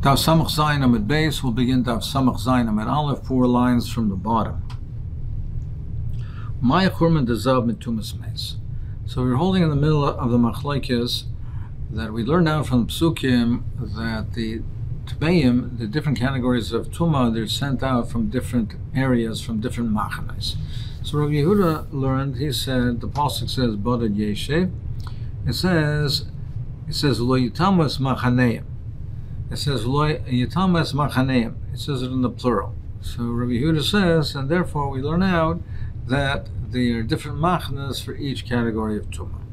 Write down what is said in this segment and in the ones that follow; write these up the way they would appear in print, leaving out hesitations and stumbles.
Daf Samach Zayin Amud Beis will begin Daf Samach Zayin Amud Aleph, 4 lines from the bottom. Maya Churman Dezav Mitumas Meis. So we're holding in the middle of the Machlokes that we learned out from the Psukim that the Tbeim, the different categories of Tumah, they're sent out from different areas, from different machanes. So Rabbi Yehuda learned, he said, the Pasuk says, Bodad Yeshev. It says, Lo Yitamas Machaneim. It says, Lo Yitamas Machaneim. It says it in the plural. So Rabbi Yehuda says, and therefore we learn out that there are different machanes for each category of Tumah.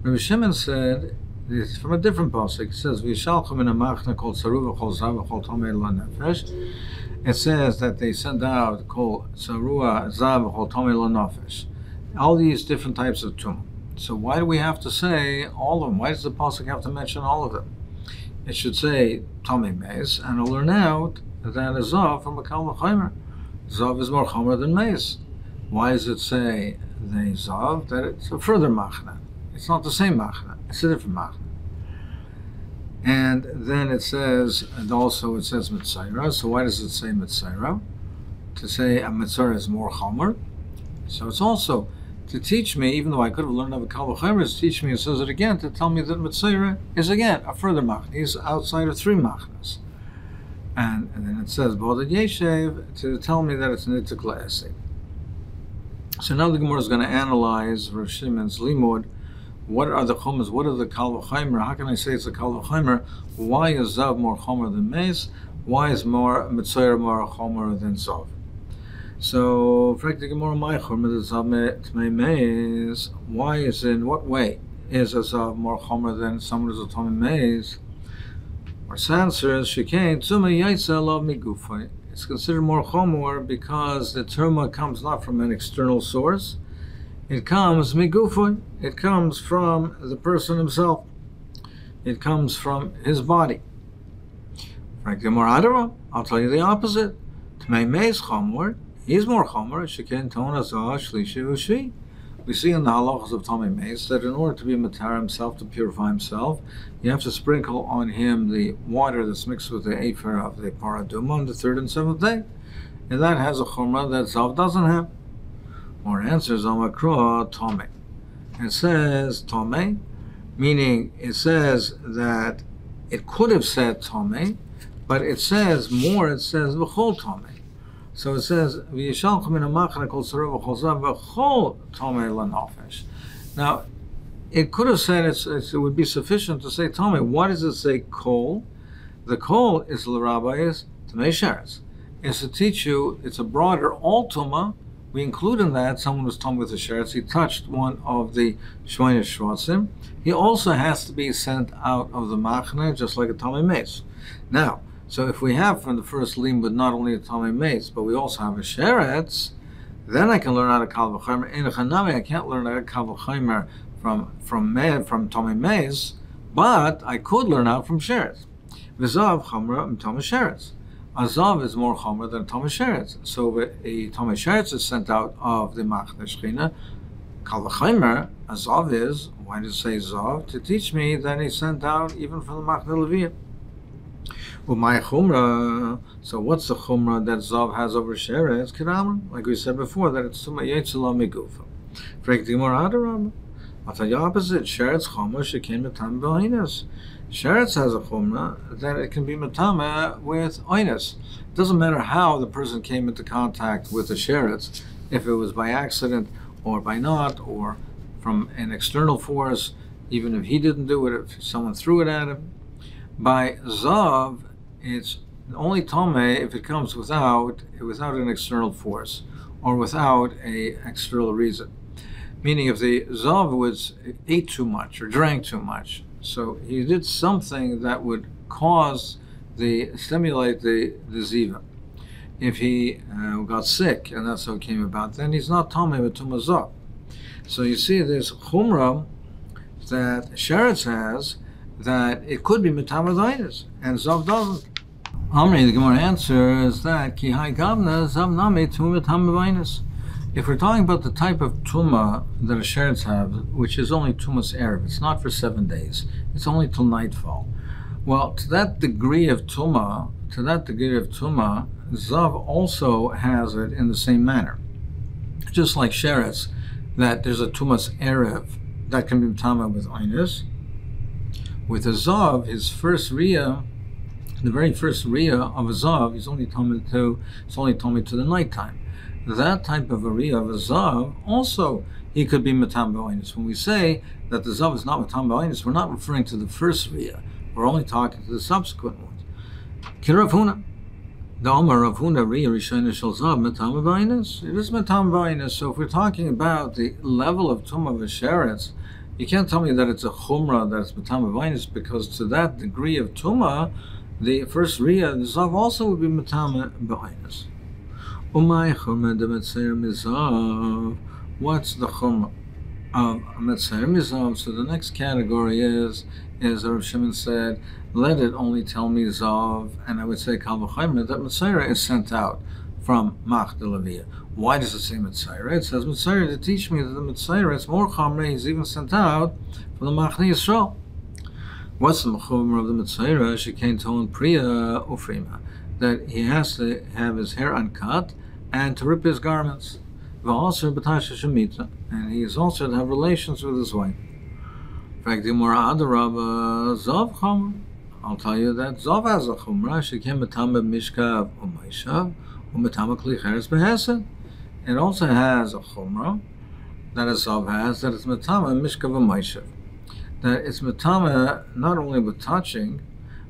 Rabbi Shimon said, it's from a different pasuk. It says, "V'yishalchum in a machna called Saruva called Zav called Tomei Lo Nefesh." It says that they send out called Sarua Zav called Tomei Lo Nefesh. All these different types of tumah. So why do we have to say all of them? Why does the pasuk have to mention all of them? It should say Tomei Meis, and I'll learn out that a Zav from a Kal V'Chomer. Zav is more chomer than Meis. Why does it say the Zav? That it's a further machna. It's not the same machna. It's a different machna. And then it says, and also it says Mitzayra. So why does it say Mitzayra? To say a Mitzayra is more chomer. So it's also to teach me, even though I could have learned of a Kal V'Chomer, to teach me, it says it again, to tell me that Mitzayra is again a further machna. He's outside of 3 machnas. And then it says Bodad Yeshev to tell me that it's Nitzuk La'aseh. So now the Gemara is going to analyze Rav Shimon's limud. What are the chomas? What are the Kal V'Chomer? How can I say it's a Kal V'Chomer? Why is Zav more chomer than Meis? Why is more Mitzayra more chomer than Zav? So, frankly, Gemara my chomer the Zav Tmei Meis. Why is in what way is a Zav more chomer than someone who's a Tomei Meis? Our answer is Shekain Tzuma Yaitza Lav Migufay. It's considered more chomer because the terma comes not from an external source. It comes migufun. It comes from the person himself. It comes from his body. Frankly, more adara. I'll tell you the opposite. Tmei meis chomer. He's more chomer. Sheken ton azah shlishi ushi. We see in the halachas of Tomei Meis that in order to be matar himself, to purify himself, you have to sprinkle on him the water that's mixed with the afer of the paraduma on the 3rd and 7th day. And that has a chumrah that Zav doesn't have. More answers on Makro Tomei. It says Tomei, meaning it says that it could have said Tomei, but it says more, it says V'chol Tomei. So it says V'yishalchum in a machna called Saruv V'chol Zav V'chol Tomei L'Nofesh. Now, it could have said it would be sufficient to say Tomei. Why does it say Kol? The Kol is L'Rabbayis Tomei Sheretz. It's to teach you, it's a broader all Tumah. We include in that someone who's tummed with a sheretz. He touched one of the shmoyne shrotzim. He also has to be sent out of the machna, just like a Tomei Meis. Now, so if we have from the first limud not only a Tomei Meis, but we also have a sheretz, then I can learn out a Kal V'Chomer. In a Chanami, I can't learn out a Kal V'Chomer from Tomei Meis, but I could learn out from sheretz. V'zav Chomra and Tomei Sheretz. A Zav is more chomer than a Tomei Sheretz. So a Tomei Sheretz is sent out of the Machne Shechina. Kal V'Chomer, a Zav is, why does it say Zav? To teach me that he's sent out even from the Machne Leviyah. Well, my chumrah, so what's the chumrah that Zav has over Sheretz? Kiram, like we said before, that it's Tumah Yaitza Lo Migufa. Frek Dimor Adarab. I'll tell you opposite. Sheretz chomer shekin metam b'oinus. Sheretz has a chumrah that it can be metame with oinus. It doesn't matter how the person came into contact with the sheretz, if it was by accident or by not, or from an external force, even if he didn't do it, if someone threw it at him. By Zav, it's only Tomei if it comes without an external force or without an external reason. Meaning if the Zav ate too much or drank too much, so he did something that would stimulate the ziva. If he got sick, and that's how it came about, then he's not Tomei but Tumah Zav. So you see this chumrah that Sheretz has, that it could be metamazaitis, and Zav doesn't. Amri, the Gemara answers that ki hai gavna Zav nami tumah metamazaitis. If we're talking about the type of tumah that a sheretz have, which is only tumas erev, it's not for 7 days, it's only till nightfall. Well, to that degree of Tumah, Zav also has it in the same manner. Just like Sheretz, that there's a Tumas Erev that can be Tama with Einus. With a Zav, his first Riyah, the very first Riyah of a Zav, it's only Tama to the nighttime. That type of a Riyah of a Zav, also, he could be Matam B'Einus. When we say that the Zav is not Matam B'Einus, we're not referring to the first Riyah. We're only talking to the subsequent ones. Kirav Huna. The Omar of Huna Riyah Rishayna Shel Zav Matam B'Einus. It is Matam B'Einus. So if we're talking about the level of Tumah V'Sheretz, you can't tell me that it's a Chumrah, that it's Matam B'Einus, because to that degree of Tumah, the first Riyah, the Zav also would be Matam B'Einus. Umay Chumrah de Metzair Mizav. What's the Chumrah of Metzair Mizav? So the next category is Rav Shimon said, let it only tell me Zav, and I would say Kal V'Chaymer, that Metzair is sent out from Mach de Leviyah. Why does it say Metzair? It says Metzair to teach me that the Metzair is more Chamre, he's even sent out from the Mach de Yisrael. What's the Chumrah of the Metzair? She came to Priya Ufrima, that he has to have his hair uncut and to rip his garments. And he is also to have relations with his wife. In fact, I'll tell you that Zav has a Chumrah. She came Matama Mishka Umaishav, Umatama Klicheres Behesed. It also has a Chumrah that a Zav has, that it's Matama Mishka Umaishav. That it's Matama not only with touching,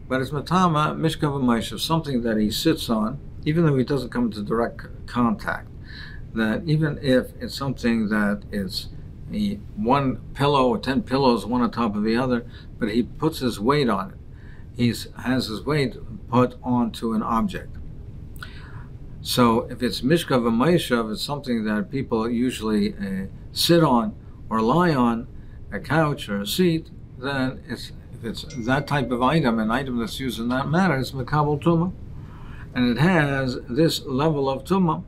but it's Matama Mishka Umaishav, something that he sits on, even though he doesn't come into direct contact. That even if it's something that is one pillow or 10 pillows, one on top of the other, but he puts his weight on it. He has his weight put onto an object. So if it's Mishka V'Maishav, it's something that people usually sit on or lie on, a couch or a seat, then if it's that type of item, an item that's used in that manner, it's Mekabel Tumah. And it has this level of Tumah.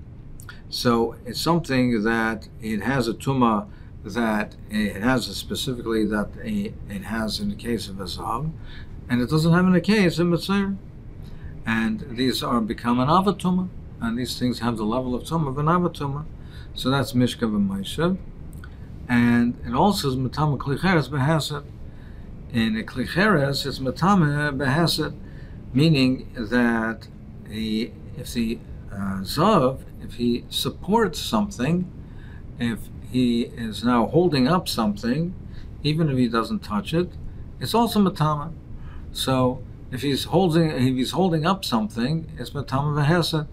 So it's something that it has a Tumah that it has specifically that it has in the case of a Zav, and it doesn't have in the case of Metzair. And these are become an Avatuma, and these things have the level of Tumah of an Avatuma. So that's Mishka V'Maishav. And it also is Matama Klicheres Behesed. In a Klicheres, it's Matama Behesed, meaning that if the Zav, if he supports something, if he is now holding up something, even if he doesn't touch it, it's also Matama. So if he's holding up something, it's Matama V'Hesed.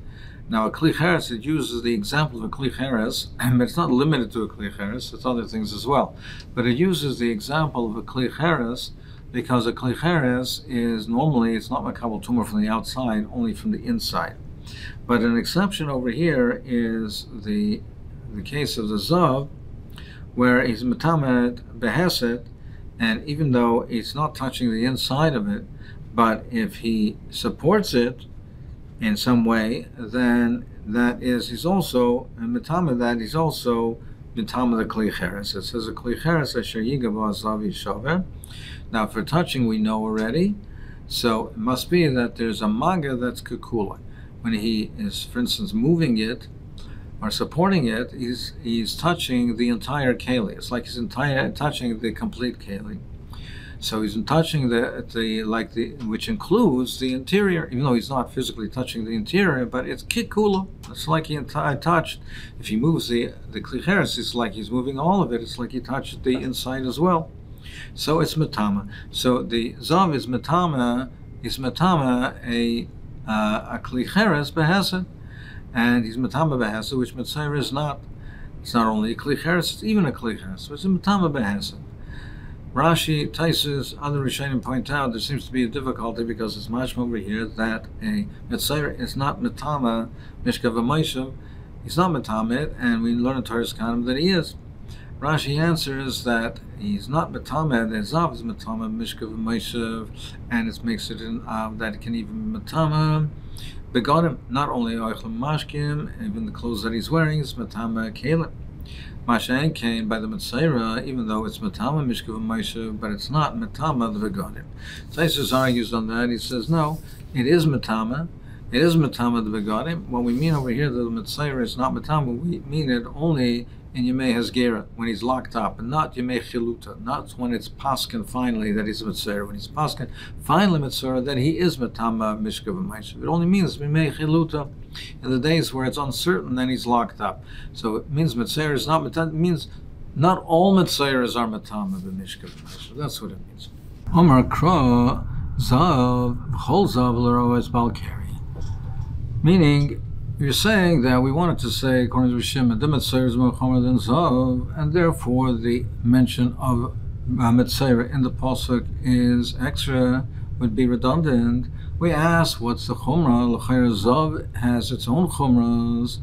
Now a Klicheres, it uses the example of a Klicheres, but it's not limited to a Klicheres, it's other things as well. But it uses the example of a Klicheres because a Klicheres is normally, it's not Makabel Tumah from the outside, only from the inside. But an exception over here is the case of the Zav, where he's Matamed Behesed, and even though he's not touching the inside of it, but if he supports it in some way, then that is, he's also, and Matamed that, he's also Matamed the Klicheres. It says a Klicheres Asher Yigava Zav Yishaver. Now for touching we know already, so it must be that there's a Maga that's Kekula. When he is, for instance, moving it or supporting it, he's touching the entire keli. It's like he's touching the complete keli. So he's touching which includes the interior, even though he's not physically touching the interior, but it's kikula. It's like he touched. If he moves the klicheres, it's like he's moving all of it. It's like he touched the inside as well. So it's matama. So the zav is matama a klicheres behesed, and he's matama behesed, which Metzair is not. It's not only a klicheres, it's even a klicheres. So it's a matama behesed. Rashi, Taisus, other Rishonim point out there seems to be a difficulty because it's mashma over here that a Metzair is not matama mishka v'maishav. He's not matama, and we learn in Torah's Kanim that he is. Rashi answers that he's not matama, the zav is matama mishka v'maishav, and it makes it in that it can even be matama begonim, not only oichlim mashkim, even the clothes that he's wearing is matama kelim. Mashen came by the Metzaira, even though it's Matama Mishkav Maisha, but it's not Matama the Begodim. Taisus argues on that. He says, no, it is Matama. It is Matama the Begodim. What we mean over here, that the Metzaira is not Matama, we mean it only in Yemei Hasgera, when he's locked up, and not Yemei Chiluta, not when it's Paskin finally that he's Metzaira. When he's Paskin finally Metzaira, then he is Matama Mishkav Maisha. It only means Yemei Chiluta. In the days where it's uncertain, then he's locked up. So it means Metzaira is not Matama. It means not all Metzairas are Matama b'Mishkav Maisha. That's what it means. Omar Kra Zav Chol Zav L'Roes Balkari. Meaning, you're saying that we wanted to say, according to Shimon, the Metzaira is more chomer than Zav, and therefore the mention of Metzaira in the pasuk is extra, would be redundant. We ask, what's the chumrah? L'chayr Zav has its own chumras.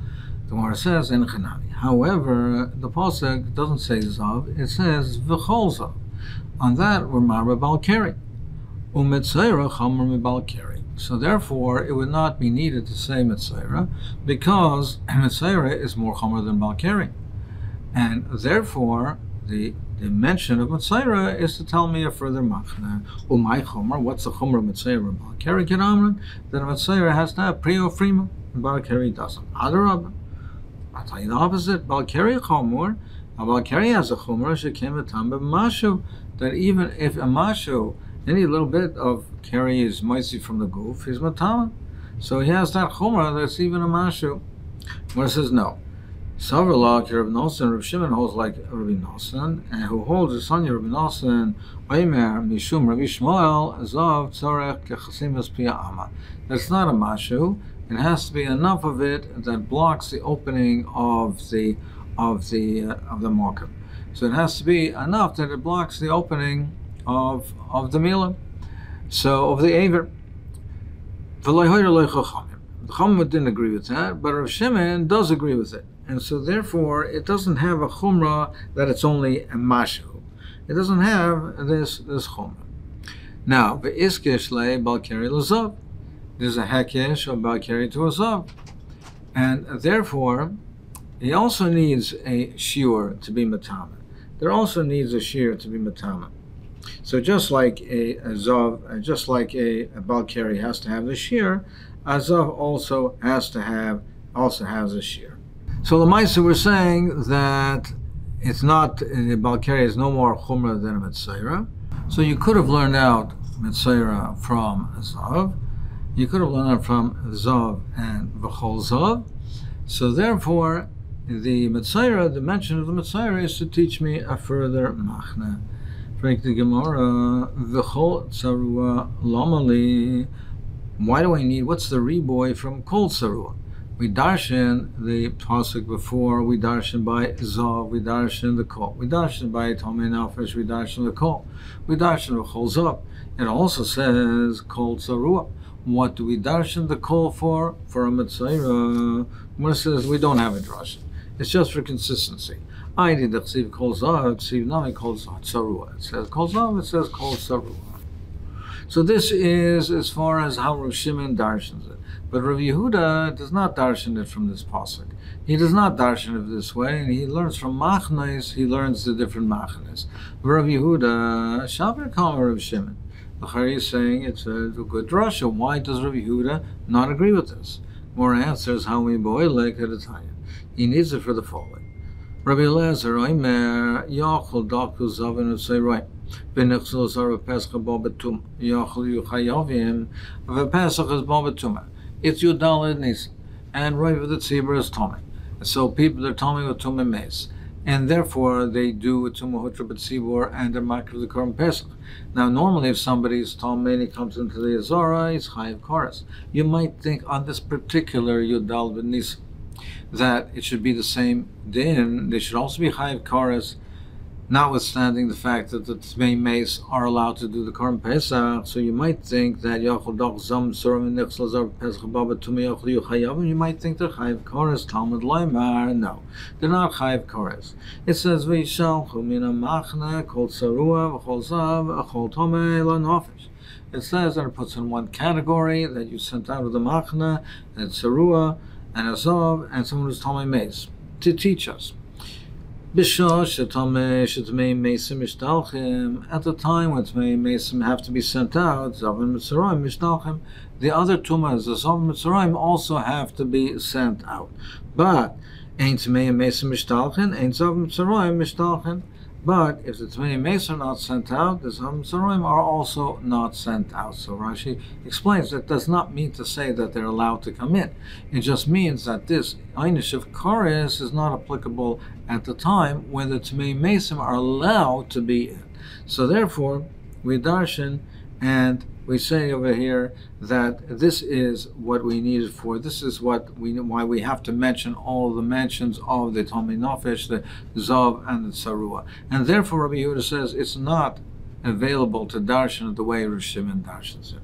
The Gemara says, in Chanami. However, the pasuk doesn't say Zav, it says V'chol Zav. On that, we're Marba Balkari. U'Metzaira chomer mibalkari. So therefore, it would not be needed to say Metzaira, because Metzaira is more chomer than Balkari. And therefore, the mention of Metzaira is to tell me a further machna. My chomer, what's the chomer of Metzaira and Balkari? Kedamran, that Metzaira has to have priya or frima, and Balkari doesn't. Adarabba. I'll tell you the opposite. Balkari chomer, Balkari has a chomer, shekem etam b'mashu, that even if a mashu, any little bit of carry is moisi from the goof, he's matama. So he has that chumrah that's even a mashu. Where it says no. Savralak, Rabbi Nosson, Rabbi Shimon holds like Rabbi Nosson, and who holds his son, Rabbi Nosson, Oimer, Mishum, Rabbi Shmuel, Zav, Tzorech, Kechasimas Pia Ama. That's not a mashu. It has to be enough of it that blocks the opening of the market. So it has to be enough that it blocks the opening of the milah, so of the aver. The Chachamim didn't agree with that, but Rav Shimon does agree with it, and so therefore it doesn't have a chumrah that it's only a mashu. It doesn't have this chumrah. Now the iskish le balkari lazav. There's a hakish of balkari to a zav, and therefore he also needs a shiur to be matama. There also needs a shiur to be matama. So just like a zav, just like a balkari has to have the shear, a zav also has a shear. So the Maisa, we're saying that it's not, the balkari is no more chumrah than a metzaira. So you could have learned out metzaira from a zav. You could have learned out from zav and v'chol zav. So therefore, the metzaira, the mention of the metzaira is to teach me a further machna. Break the Gemara, v'chol tzarua lamali. Why do I need, what's the reboy from kol tzarua? We darshan the pasuk before, we darshan by zav, we darshan the kol. We darshan by tomei nafesh, we darshan the kol. We darshan v'chol zav. It also says kol tzarua. What do we darshan the kol for? For a metzaira. Gemara says we don't have a drasha. It's just for consistency. I did the chsiv kol zav, chsiv nami kol tzarua. It says kol zav, it says kol tzarua. So this is as far as how Rav Shimon darshans it. But Rav Yehuda does not darshan it from this pasuk. He does not darshan it this way, and he learns from machnes, he learns the different machnes. Rav Yehuda, Shaber Kama Rav Shimon. The Chari is saying it's a good drasha. Why does Rav Yehuda not agree with this? More answers how we boy like at a time. He needs it for the following. Rabbi Elazar, Oimer, Yachol Daku Zavin would say, right, B'nechzul Zara Pesach Babatum, Yachol Yuchayavim, Pesach is Babatum. It's Yudalad Nisan, and right with the Tzibur is Tomei. So people are Tomei with Tumah Meis, and therefore they do a Tumah Hutra B'Tzibur and they're Makar of the Korban Pesach. Now, normally if somebody is Tomei and he comes into the Azara, he's Chayav Koras. You might think on this particular Yudalad Nisan that it should be the same din. They should also be Chayav Koras, notwithstanding the fact that the Tzmei Meis are allowed to do the Korban Pesach. So you might think that Yachol Dach Zam Surim Nechzul Zar Pesach Baba Tumei Yachol Yuchayavim. You might think they're Chayav Koras. Talmud Loimar. No, they're not Chayav Koras. It says V'Yishalchu Mina Machna Kol Tzarua V'Chol Zav Achol Tomei Lo Nofesh. It says that it puts in one category that you sent out of the Machna and Tzarua and a Zav and someone who's Tomei Meis to teach us. At the time when Tmei Mesim have to be sent out, Zavim Mitzrayim Mishdalchim, the other tumas, the Zavim Mitzrayim, also have to be sent out. But Ein Tmei Mesim Mishdalchim, Ein Zavim Mitzrayim Mishdalchim. But if the Tmei Mesim are not sent out, the Zavim Mitzrayim are also not sent out. So Rashi explains that does not mean to say that they're allowed to come in. It just means that this Einish of Koris is not applicable at the time when the Tmei Mesim are allowed to be in. So therefore, we darshan and we say over here that this is what we need it for. This is why we have to mention all the mentions of the Tomei Nofesh, the Zav, and the Tzarua. And therefore, Rabbi Yehuda says it's not available to darshan the way Rosh Shimon darshans it.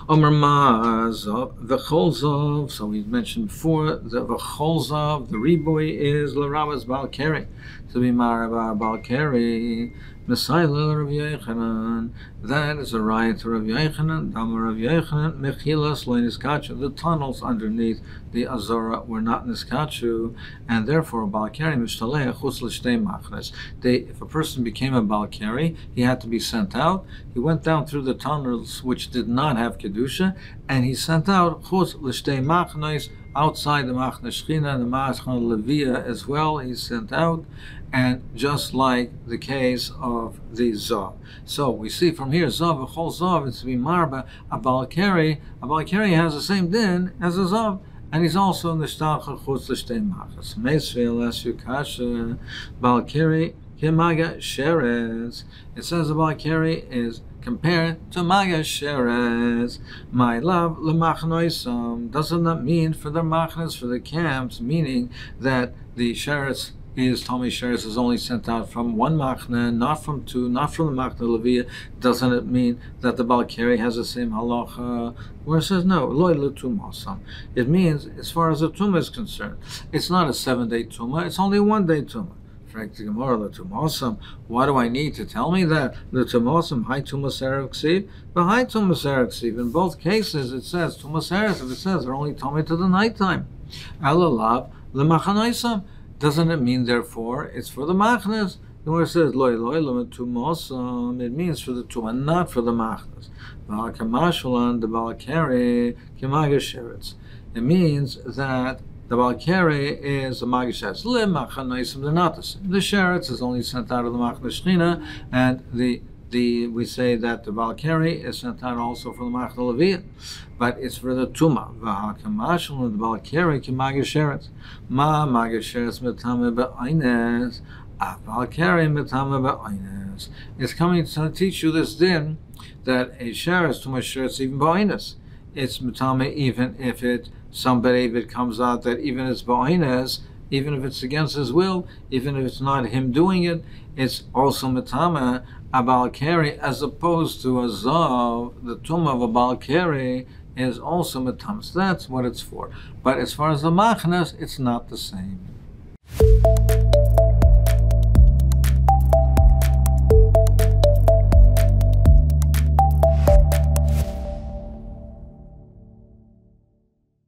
Omer Ma Zav, V'chol Zav. So we mentioned before the V'chol Zav, the Riboy is L'Rabas Bal Keri, to be Marabar Bal Keri. Messiah Rav Yochanan, that is a riot to Rav Yochanan. Damar Rav Yochanan, Mechilas lo niskachu. The tunnels underneath the Azora were not niskachu, and therefore Balkari Mishtaleh chutz l'shtei machnes. If a person became a Balkari, he had to be sent out. He went down through the tunnels which did not have kedusha, and he sent out chutz l'shtei machnes, outside the Machne Shechina, the Machne Levia as well, he's sent out, and just like the case of the Zav. So we see from here, Zav, V'chol Zav, it's to be Marba, a Balkari. A Balkari has the same din as a Zav, and he's also in the Shtalcha Chutz L'Shtei Machas. Meisvei Las Yukasha, Balkari, Kimaga Sheretz. It says the Balkari is compared to Maga Sheretz. My love, L'machnoisam. Doesn't that mean for the machnas, for the camps, meaning that the Sheretz is Tomei Sheretz is only sent out from one machna, not from two, not from the machna Levia? Doesn't it mean that the Balkari has the same halacha? Where it says no, loy l'tumasam. It means, as far as the tumah is concerned, it's not a 7-day tumah, it's only a 1-day tumah. Why do I need to tell me that? The Tumasam, high Tumas Erev Ksiv, but high Tumas Erev Ksiv. In both cases, it says Tumas Erev. If it says they're only Tomei to the nighttime, Alalav l'machanaisam. Doesn't it mean therefore it's for the machnas? Where it says loy loy l'tumasam, it means for the tumah, not for the machnas. V'hakamashulan the balakari kimaga sheretz. It means that the Balkari is a Magishetz. L'machanaisim, they're not the same. The Sheretz is only sent out of the Machna Shechina, and we say that the Balkari is sent out also for the Machna Leviyah, but it's for the Tuma. V'hakamashal and the Balkari ki Magishetz. Ma Magishetz metame be'aynes. Balkari metame be'aynes. It's coming to teach you this din that a Sheretz to my Sheretz even be'aynes. It's metame even if it comes out that even it's ba'ines, even if it's against his will, even if it's not him doing it, it's also metame a balkari, as opposed to a zav. The tumah of a balkari is also metame. So that's what it's for. But as far as the machnas, it's not the same.